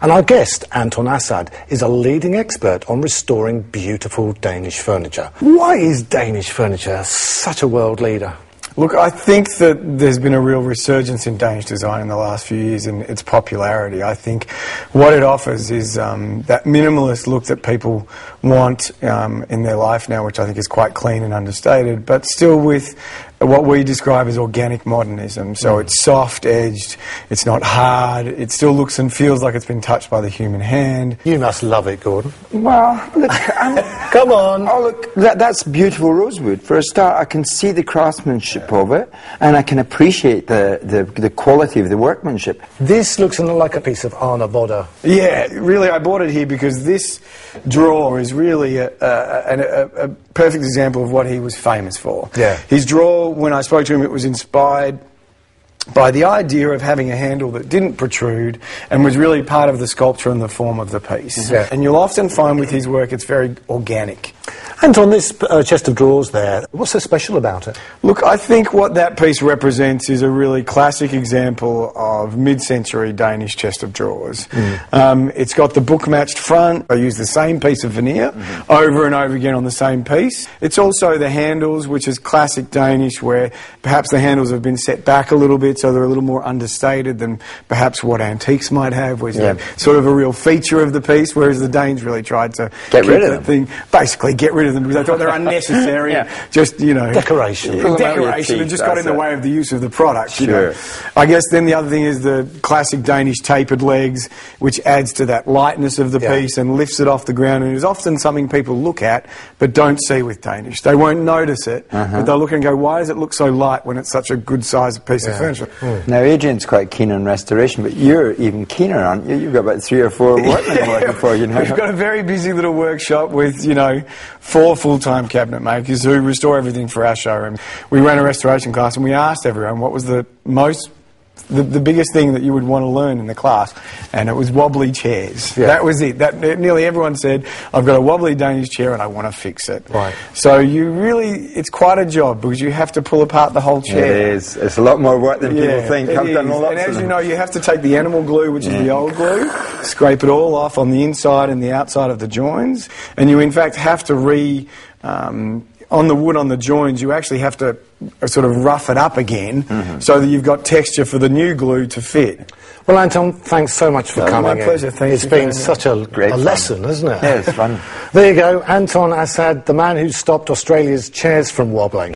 And our guest, Anton Assad, is a leading expert on restoring beautiful Danish furniture. Why is Danish furniture such a world leader? Look, I think that there's been a real resurgence in Danish design in the last few years in its popularity. I think what it offers is that minimalist look that people want in their life now, which I think is quite clean and understated, but still with what we describe as organic modernism. So it's soft-edged, it's not hard, it still looks and feels like it's been touched by the human hand. You must love it, Gordon. Well, look, Come on. Oh, look, that's beautiful rosewood. For a start, I can see the craftsmanship of it, and I can appreciate the quality of the workmanship. This looks like a piece of Arne Bodder. Yeah, really, I bought it here because this drawer is really a perfect example of what he was famous for. Yeah. His drawer, when I spoke to him, it was inspired by the idea of having a handle that didn't protrude and was really part of the sculpture and the form of the piece. Yeah. And you'll often find with his work it's very organic. And on this chest of drawers there, what's so special about it? Look, I think what that piece represents is a really classic example of mid-century Danish chest of drawers. It's got the book-matched front. I use the same piece of veneer over and over again on the same piece. It's also the handles, which is classic Danish, where perhaps the handles have been set back a little bit, so they're a little more understated than perhaps what antiques might have, which is sort of a real feature of the piece, whereas the Danes really tried to Get rid of them. Basically get rid of them because they thought they're unnecessary. Just, you know, Decoration. decoration, and just got in the way of the use of the product. You know. I guess then the other thing is the classic Danish tapered legs, which adds to that lightness of the piece and lifts it off the ground, and is often something people look at but don't see with Danish. They won't notice it, but they'll look and go, why does it look so light when it's such a good sized piece of furniture? Now, Adrian's quite keen on restoration, but you're even keener, aren't you? You've got about 3 or 4 workmen working for you now. We've got a very busy little workshop with, you know, 4 full-time cabinet makers who restore everything for our showroom. We ran a restoration class and we asked everyone what was the biggest thing that you would want to learn in the class, and it was wobbly chairs. That was it. Nearly everyone said, I've got a wobbly Danish chair and I want to fix it. Right. So it's quite a job because you have to pull apart the whole chair. It is. It's a lot more work than people think. It I've done is. lots And of as them. you know, you have to take the animal glue, which is the old glue, scrape it all off on the inside and the outside of the joins, and you in fact have to on the wood on the joins, you actually have to sort of rough it up again so that you've got texture for the new glue to fit. Well, Anton, thanks so much for coming. My pleasure. It's been such a lesson, hasn't it? Yeah, it's fun. There you go, Anton Assad, the man who stopped Australia's chairs from wobbling.